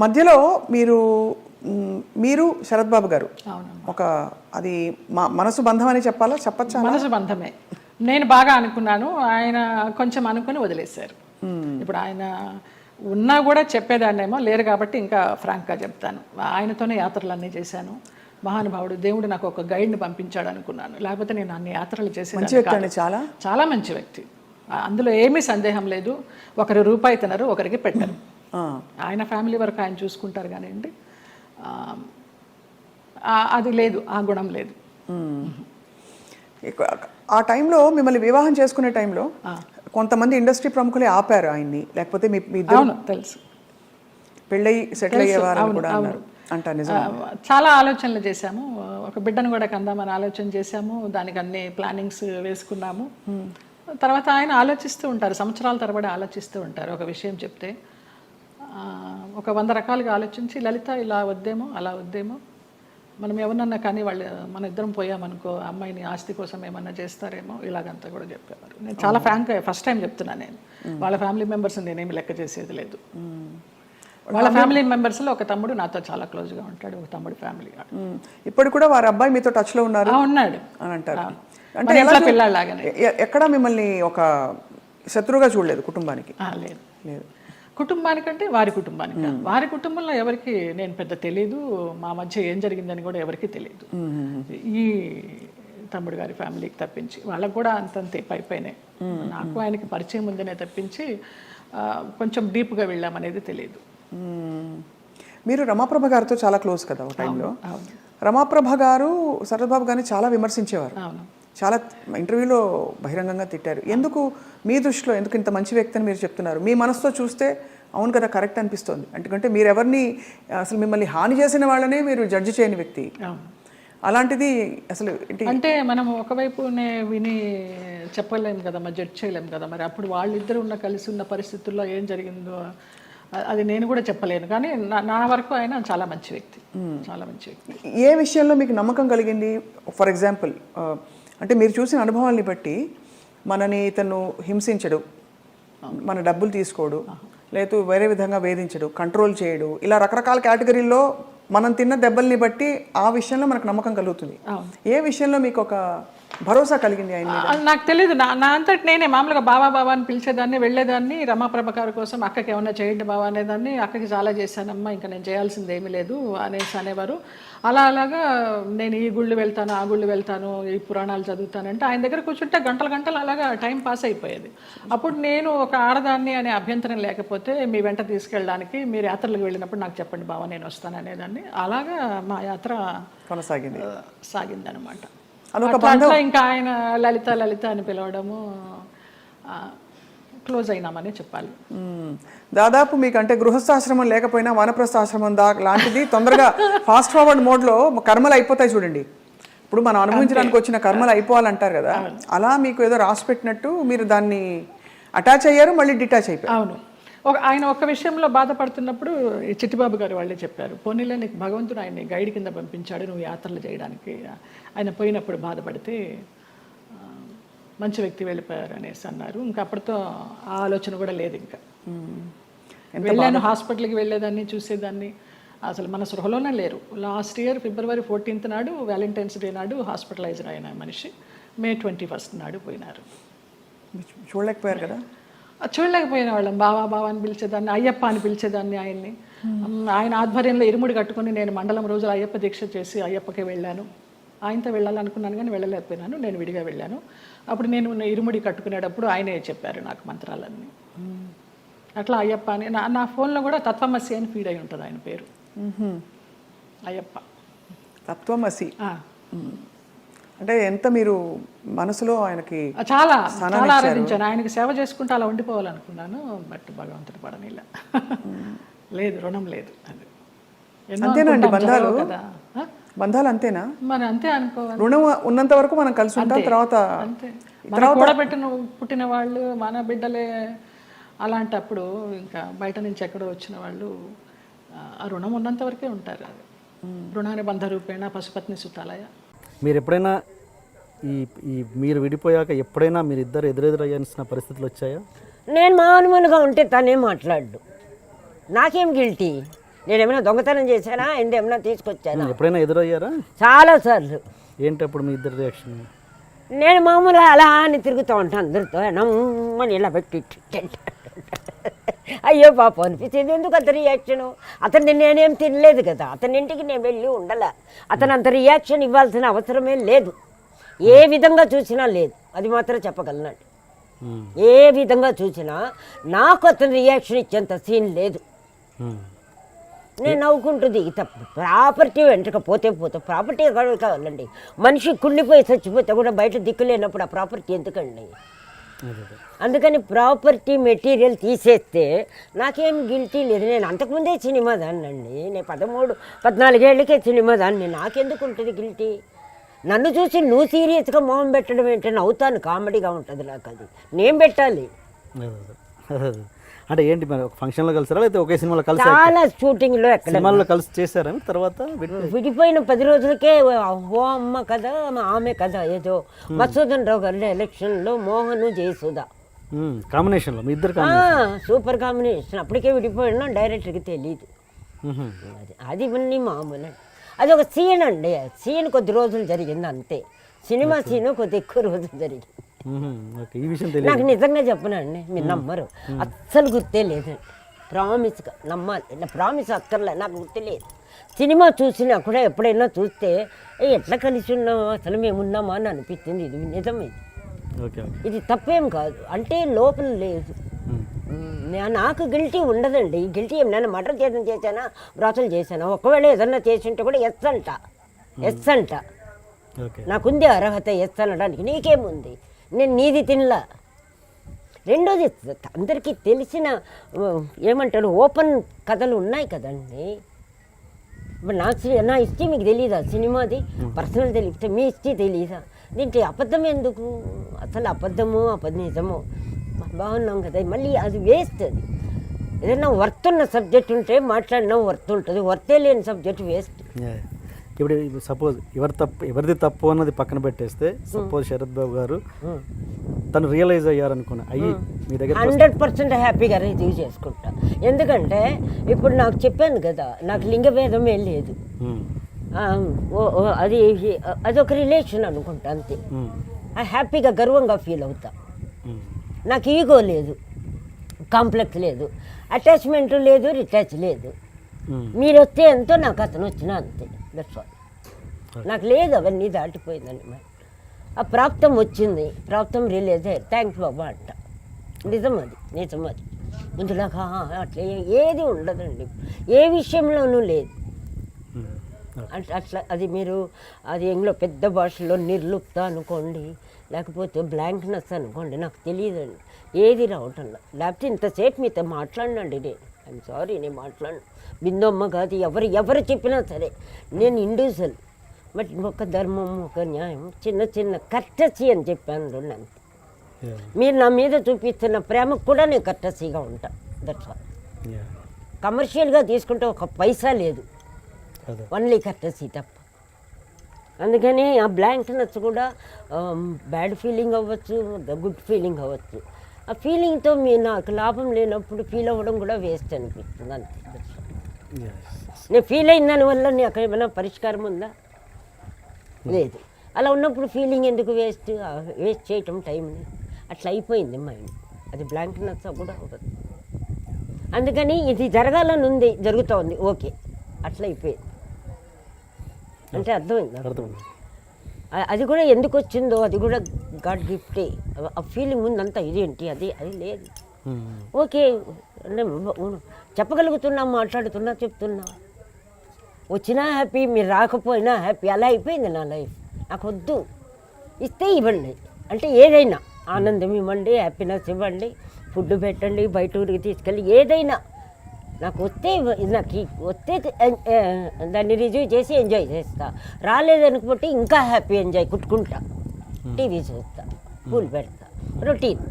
మధ్యలో మీరు మీరు శరత్ బాబు గారు ఒక అది మనసు బంధం అని చెప్పాలా, చెప్పచ్చా? మనసు బంధమే. నేను బాగా అనుకున్నాను, ఆయన కొంచెం అనుకుని వదిలేశారు. ఇప్పుడు ఆయన ఉన్నా కూడా చెప్పేదాన్నేమో, లేరు కాబట్టి ఇంకా ఫ్రాంక్గా చెప్తాను. ఆయనతోనే యాత్రలన్నీ చేశాను. మహానుభావుడు, దేవుడు నాకు ఒక గైడ్ని పంపించాడు అనుకున్నాను, లేకపోతే నేను అన్ని యాత్రలు చేసేదాన్ని. చాలా చాలా మంచి వ్యక్తి, అందులో ఏమీ సందేహం లేదు. ఒకరు రూపాయి తినరు, ఒకరికి పెట్టరు. ఆయన ఫ్యామిలీ వరకు ఆయన చూసుకుంటారు కానివ్వండి, అది లేదు, ఆ గుణం లేదు. ఆ టైంలో మిమ్మల్ని వివాహం చేసుకునే టైంలో కొంతమంది ఇండస్ట్రీ ప్రముఖులే ఆపారు ఆయన్ని, లేకపోతే మీ ఇద్దరు తెలుసు పెళ్ళయి సెటిల్ అయ్యేవారు కూడా అన్నారు అంట. నిజం. చాలా ఆలోచనలు చేశాము, ఒక బిడ్డను కూడా కందామని ఆలోచన చేశాము, దానికి అన్ని ప్లానింగ్స్ వేసుకున్నాము. తర్వాత ఆయన ఆలోచిస్తూ ఉంటారు, సంవత్సరాల తరబడి ఆలోచిస్తూ ఉంటారు. ఒక విషయం చెప్తే ఒక 100 రకాలుగా ఆలోచించి, లలిత ఇలా వద్దేమో, అలా వద్దేమో, మనం ఎవరన్నా కానీ వాళ్ళు మన ఇద్దరం పోయామనుకో, అమ్మాయిని ఆస్తి కోసం ఏమన్నా చేస్తారేమో, ఇలాగంతా కూడా చెప్పేవారు. నేను చాలా ఫ్రాంక్గా ఫస్ట్ టైం చెప్తున్నా, నేను వాళ్ళ ఫ్యామిలీ మెంబర్స్ నేనేమి లెక్క చేసేది లేదు. వాళ్ళ ఫ్యామిలీ మెంబర్స్లో ఒక తమ్ముడు నాతో చాలా క్లోజ్గా ఉంటాడు, ఒక తమ్ముడు ఫ్యామిలీ. ఇప్పుడు కూడా వారి అబ్బాయి మీతో టచ్లో ఉన్నారు ఉన్నాడు అని అంటారు. అంటే పిల్లలాగానే ఎక్కడా మిమ్మల్ని ఒక శత్రువుగా చూడలేదు కుటుంబానికి? లేదు లేదు, కుటుంబానికంటే వారి కుటుంబానికి. వారి కుటుంబంలో ఎవరికి నేను పెద్ద తెలీదు, మా మధ్య ఏం జరిగిందని కూడా ఎవరికి తెలియదు. ఈ తమ్ముడు గారి ఫ్యామిలీకి తప్పించి వాళ్ళకు కూడా అంతంతే పైపైనే. నాకు ఆయనకి పరిచయం ఉందనే తప్పించి కొంచెం డీప్గా వెళ్ళామనేది తెలియదు. మీరు రమాప్రభ గారితో చాలా క్లోజ్ కదా ఒక టైంలో. రమాప్రభ గారు శరత్ బాబు గారిని చాలా విమర్శించేవారు, చాలా ఇంటర్వ్యూలో బహిరంగంగా తిట్టారు. ఎందుకు మీ దృష్టిలో ఎందుకు ఇంత మంచి వ్యక్తి అని మీరు చెప్తున్నారు? మీ మనసుతో చూస్తే అవును కదా, కరెక్ట్ అనిపిస్తుంది. ఎందుకంటే మీరు ఎవరిని అసలు మిమ్మల్ని హాని చేసిన వాళ్ళనే మీరు జడ్జి చేయని వ్యక్తి. అలాంటిది అసలు అంటే మనం ఒకవైపునే విని చెప్పలేము కదా, మరి జడ్జ్ చేయలేము కదా. మరి అప్పుడు వాళ్ళిద్దరు కలిసి ఉన్న పరిస్థితుల్లో ఏం జరిగిందో అది నేను కూడా చెప్పలేను. కానీ నా వరకు ఆయన చాలా మంచి వ్యక్తి, చాలా మంచి వ్యక్తి. ఏ విషయంలో మీకు నమ్మకం కలిగింది? ఫర్ ఎగ్జాంపుల్, అంటే మీరు చూసిన అనుభవాల్ని బట్టి మనని ఇతను హింసించడు, మన డబ్బులు తీసుకోడు, లేదు వేరే విధంగా వేధించడు, కంట్రోల్ చేయడు, ఇలా రకరకాల కేటగిరీల్లో మనం తిన్న దెబ్బల్ని బట్టి ఆ విషయంలో మనకు నమ్మకం కలుగుతుంది. ఏ విషయంలో మీకు ఒక భరోసా కలిగింది ఆయన? నాకు తెలియదు, నా అంతటి నేనే మామూలుగా బాబా బాబా అని పిలిచేదాన్ని, వెళ్ళేదాన్ని. రమాప్రభ గారి కోసం అక్కకి ఏమన్నా చేయండి బాబా అనేదాన్ని. అక్కకి చాలా చేశానమ్మా, ఇంకా నేను చేయాల్సింది ఏమీ లేదు అనేసి అనేవారు. అలాగా నేను ఈ గుళ్ళు వెళ్తాను, ఆ గుళ్ళు వెళ్తాను, ఈ పురాణాలు చదువుతానంటే ఆయన దగ్గర కూర్చుంటే గంటలు గంటలు అలాగా టైం పాస్ అయిపోయేది. అప్పుడు నేను ఒక ఆడదాన్ని అనే అభ్యంతరం లేకపోతే మీ వెంట తీసుకెళ్ళడానికి, మీరు యాత్రలకు వెళ్ళినప్పుడు నాకు చెప్పండి బాబా, నేను వస్తాను అనేదాన్ని. అలాగా మా యాత్ర సాగిందనమాట. అట్లా ఇంకా ఆయన లలిత లలిత అని పిలవడము, క్లోజ్ అయినామని చెప్పాలి. దాదాపు మీకు అంటే గృహస్థాశ్రమం లేకపోయినా వానప్రస్థాశ్రమం లాంటిది తొందరగా ఫాస్ట్ ఫార్వర్డ్ మోడ్లో కర్మలు అయిపోతాయి చూడండి. ఇప్పుడు మనం అనుభవించడానికి వచ్చిన కర్మలు అయిపోవాలంటారు కదా, అలా మీకు ఏదో రాసి పెట్టినట్టు మీరు దాన్ని అటాచ్ అయ్యారు, మళ్ళీ డిటాచ్ అయిపోయారు. అవును, ఆయన ఒక విషయంలో బాధపడుతున్నప్పుడు చిట్టిబాబు గారు వాళ్ళే చెప్పారు, పోనీలే నీకు భగవంతుడు ఆయన్ని గైడ్ కింద పంపించాడు నువ్వు యాత్రలు చేయడానికి. ఆయన పోయినప్పుడు బాధపడితే మంచి వ్యక్తి వెళ్ళిపోయారు అనేసి అన్నారు. ఇంకా అప్పటితో ఆ ఆలోచన కూడా లేదు. ఇంకా వెళ్ళాను, హాస్పిటల్కి వెళ్ళేదాన్ని, చూసేదాన్ని, అసలు మన సృహలోనే లేరు. లాస్ట్ ఇయర్ February 14th నాడు, వ్యాలంటైన్స్ డే నాడు హాస్పిటలైజ్డ్ అయిన మనిషి May 21st నాడు పోయినారు. చూడలేకపోయారు కదా? చూడలేకపోయిన వాళ్ళం. బావా బావా అని పిలిచేదాన్ని, అయ్యప్ప అని పిలిచేదాన్ని ఆయన్ని. ఆయన ఆధ్వర్యంలో ఇరుముడి కట్టుకుని నేను మండలం రోజులు అయ్యప్ప దీక్ష చేసి అయ్యప్పకే వెళ్ళాను. ఆయనతో వెళ్ళాలనుకున్నాను కానీ వెళ్ళలేకపోయినాను, నేను విడిగా వెళ్ళాను. అప్పుడు నేను ఇరుముడి కట్టుకునేటప్పుడు ఆయనే చెప్పారు నాకు మంత్రాలన్నీ. అట్లా అయ్యప్ప అని నా ఫోన్లో కూడా తత్వమసి అని ఫీడ్ అయి ఉంటుంది ఆయన పేరు, అయ్యప్ప తత్వమసి. అంటే ఎంత మీరు మనసులో ఆయనకి చాలా చాలా ఆరాధించాను, ఆయనకి సేవ చేసుకుంటూ అలా ఉండిపోవాలనుకున్నాను. బట్ భగవంతుడు పడనిలా, లేదు రుణం లేదు. అది అంతేనండి, బంధాలు బంధాలు అంతేనా? మరి అంతే అనుకోవాలి. రుణం ఉన్నంత వరకు మనం కలిసి ఉంటాం, తర్వాత అంతే. కూడబెట్టిన పుట్టిన వాళ్ళు మన బిడ్డలే. అలాంటప్పుడు ఇంకా బయట నుంచి ఎక్కడో వచ్చిన వాళ్ళు ఆ రుణం ఉన్నంత వరకే ఉంటారు. అది రుణాన్ని బంధరూపేణ పశుపత్ని సుతాలయ. మీరు ఎప్పుడైనా మీరు విడిపోయాక ఎప్పుడైనా మీరిద్దరు ఎదురెదురయ్యాల్సిన పరిస్థితులు వచ్చాయా? నేను మామూలుగా ఉంటే తనే మాట్లాడు, నాకేం గిల్టీ? నేనేమైనా దొంగతనం చేశానా? ఏమైనా తీసుకొచ్చానా? ఎప్పుడైనా ఎదురయ్యారా? చాలాసార్లు. ఏంటి అప్పుడు మీ ఇద్దరు రియాక్షన్? నేను మామూలుగా అలా అని తిరుగుతూ ఉంటాను అందరితో, నమ్మని ఇలా పెట్టి అయ్యో పాపం అనిపించింది. ఎందుకు అంత రియాక్షను? అతన్ని నేనేం తినలేదు కదా, అతని ఇంటికి నేను వెళ్ళి ఉండాల. అతను అంత రియాక్షన్ ఇవ్వాల్సిన అవసరమే లేదు, ఏ విధంగా చూసినా లేదు. అది మాత్రం చెప్పగలనండి. ఏ విధంగా చూసినా నాకు అతను రియాక్షన్ ఇచ్చేంత సీన్ లేదు. నేను నవ్వుకుంటుంది. ప్రాపర్టీ వెంటకపోతే ప్రాపర్టీ కావాలండి. మనిషి కుళ్ళిపోయి చచ్చిపోతే కూడా బయట దిక్కు లేనప్పుడు ఆ ప్రాపర్టీ ఎందుకండి? అందుకని ప్రాపర్టీ మెటీరియల్ తీసేస్తే నాకేం గిల్టీ లేదు. నేను అంతకుముందే సినిమా దాన్నండి. నేను 13-14 ఏళ్ళకే సినిమా దాన్ని. నాకెందుకు ఉంటుంది గిల్టీ? నన్ను చూసి నువ్వు సీరియస్గా మొహం పెట్టడం ఏంటి? నవ్వుతాను, కామెడీగా ఉంటుంది నాకు. అది నేను పెట్టాలి. అంటే ఏంటి మరి ఫంక్షన్లో కలిసారా లేకపోతే ఒకే సినిమాలో కలిసి? చాలా షూటింగ్లో ఎక్కడ సినిమాల్లో కలిసి చేశారా తర్వాత? విడిపోయిన 10 రోజులకే ఓ అమ్మ కదా ఆమె కదా ఏదో మధుసూదన్ రావు గారి ఎలక్షన్లో మోహన్ జయసుధ కాంబినేషన్లో మీ ఇద్దరు సూపర్ కాంబినేషన్. అప్పటికే విడిపోయినా డైరెక్టర్కి తెలియదు. అది ఇవన్నీ మామూలు. అది ఒక సీన్ అండి. సీన్ కొద్ది రోజులు జరిగింది అంతే. సినిమా సీన్ కొద్ది ఎక్కువ రోజులు జరిగింది. ఈ విషయం నాకు నిజంగా చెప్పనండి, మీరు నమ్మరు, అస్సలు గుర్తే లేదండి. ప్రామిస్గా నమ్మాలి. ఇలా ప్రామిస్ అక్కర్లే, నాకు గుర్తులేదు. సినిమా చూసినా కూడా ఎప్పుడైనా చూస్తే ఎట్లా కలిసి ఉన్నామా, అసలు మేము ఉన్నామా అని అనిపించింది. ఇది నిజం. ఇది తప్పేం కాదు, అంటే లోపల లేదు. నాకు గిల్టీ ఉండదండి. గిల్టీ ఏమైనా మర్డర్ చేశానా, బ్రాతలు చేశానా? ఒకవేళ ఏదన్నా చేసి ఉంటే కూడా ఎస్ అంట. నాకుంది అర్హత ఎస్ అనడానికి. నీకేముంది? నేను నీది తినలా. రెండోది, అందరికీ తెలిసిన ఏమంటారు ఓపెన్ కథలు ఉన్నాయి కదండి. నా హిస్టరీ మీకు తెలీదా? సినిమాది పర్సనల్ తెలిస్తే మీ హిస్టరీ తెలీదా? దీంట్లో అబద్ధం ఎందుకు? అసలు అబద్ధమో నిజమో బాగున్నాం కదా, మళ్ళీ అది వేస్ట్. అది ఏదైనా వర్త్ ఉన్న సబ్జెక్ట్ ఉంటే మాట్లాడినా వర్త్ ఉంటుంది, వర్తే లేని సబ్జెక్ట్ వేస్ట్. ఇప్పుడు సపోజ్ ఎవరిది తప్పు అన్నది పక్కన పెట్టేస్తే, సపోజ్ శరత్ బాబు గారు తను రియలైజ్ అయ్యారనుకున్నా అయ్యి మీ దగ్గర 100% హ్యాపీగా రిసీవ్ చేసుకుంటా. ఎందుకంటే ఇప్పుడు నాకు చెప్పాను కదా, నాకు లింగభేదమే లేదు. అది ఒక రిలేషన్ అనుకుంటా అంతే. హ్యాపీగా గర్వంగా ఫీల్ అవుతా. నాకు ఈగో లేదు, కాంప్లెక్స్ లేదు, అటాచ్మెంట్ లేదు, రిటాచ్ లేదు. మీరు వస్తే ఎంతో, నాకు అతను వచ్చినా అంతే. That's all. నాకు లేదు, అవన్నీ దాటిపోయిందండి. మరి ఆ ప్రాప్తం వచ్చింది, ప్రాప్తం రిలీజ్ అయ్యారు, థ్యాంక్స్ బాబా అంట. నిజం అది. ముందులాగా అట్లా ఏది ఉండదండి, ఏ విషయంలోనూ లేదు. అట్లా అది మీరు అది ఇంగ్లో పెద్ద భాషలో నిర్లుప్త అనుకోండి, లేకపోతే బ్లాంక్నెస్ అనుకోండి, నాకు తెలియదండి. ఏది రావటంలో. లేకపోతే ఇంతసేపు మీతో మాట్లాడినండి నేను. ఐఎమ్ సారీ, నేను మాట్లాడను. బిందమ్మ కాదు, ఎవరు చెప్పినా సరే నేను ఇండివిజువల్. బట్ ఒక ధర్మం, ఒక న్యాయం, చిన్న కర్టసీ అని చెప్పాను నన్ను. మీరు నా మీద చూపిస్తున్న ప్రేమకు కూడా నేను కర్టసీగా ఉంటాను. That's all. కమర్షియల్గా తీసుకుంటే ఒక పైసా లేదు, ఓన్లీ కర్టసీ తప్ప. అందుకని ఆ బ్లాంక్నెస్ కూడా బ్యాడ్ ఫీలింగ్ అవ్వచ్చు, గుడ్ ఫీలింగ్ అవ్వచ్చు. ఆ ఫీలింగ్తో నాకు లాభం లేనప్పుడు ఫీల్ అవ్వడం కూడా వేస్ట్ అనిపిస్తుంది అంతే. నేను ఫీల్ అయిన దానివల్ల నాకు ఏమైనా పరిష్కారం ఉందా? లేదు. అలా ఉన్నప్పుడు ఫీలింగ్ ఎందుకు వేస్ట్ చేయటం టైంని? అట్లా అయిపోయింది మైండ్. అది బ్లాంక్నెస్ కూడా అవ్వదు. అందుకని ఇది జరగాలని ఉంది, జరుగుతోంది, ఓకే, అట్లా అయిపోయింది. అంటే అర్థమైంది. అది కూడా ఎందుకు వచ్చిందో అది కూడా గాడ్ గిఫ్టే. ఆ ఫీలింగ్ ఉందంతా ఇదేంటి అది లేదు. ఓకే అంటే చెప్పగలుగుతున్నా, మాట్లాడుతున్నా, చెప్తున్నా. వచ్చినా హ్యాపీ, మీరు రాకపోయినా హ్యాపీ. అలా అయిపోయింది నా లైఫ్. నాకు వద్దు, ఇస్తే ఇవ్వండి, అంటే ఏదైనా ఆనందం ఇవ్వండి, హ్యాపీనెస్ ఇవ్వండి, ఫుడ్ పెట్టండి, బయట ఊరికి తీసుకెళ్ళి, ఏదైనా నాకు వస్తే దాన్ని రిజీవ్ చేసి ఎంజాయ్ చేస్తా. రాలేదనుకుంటే ఇంకా హ్యాపీ ఎంజాయ్ కుట్టుకుంటా, టీవీ చూస్తా, పూలు పెడతా, రొటీన్.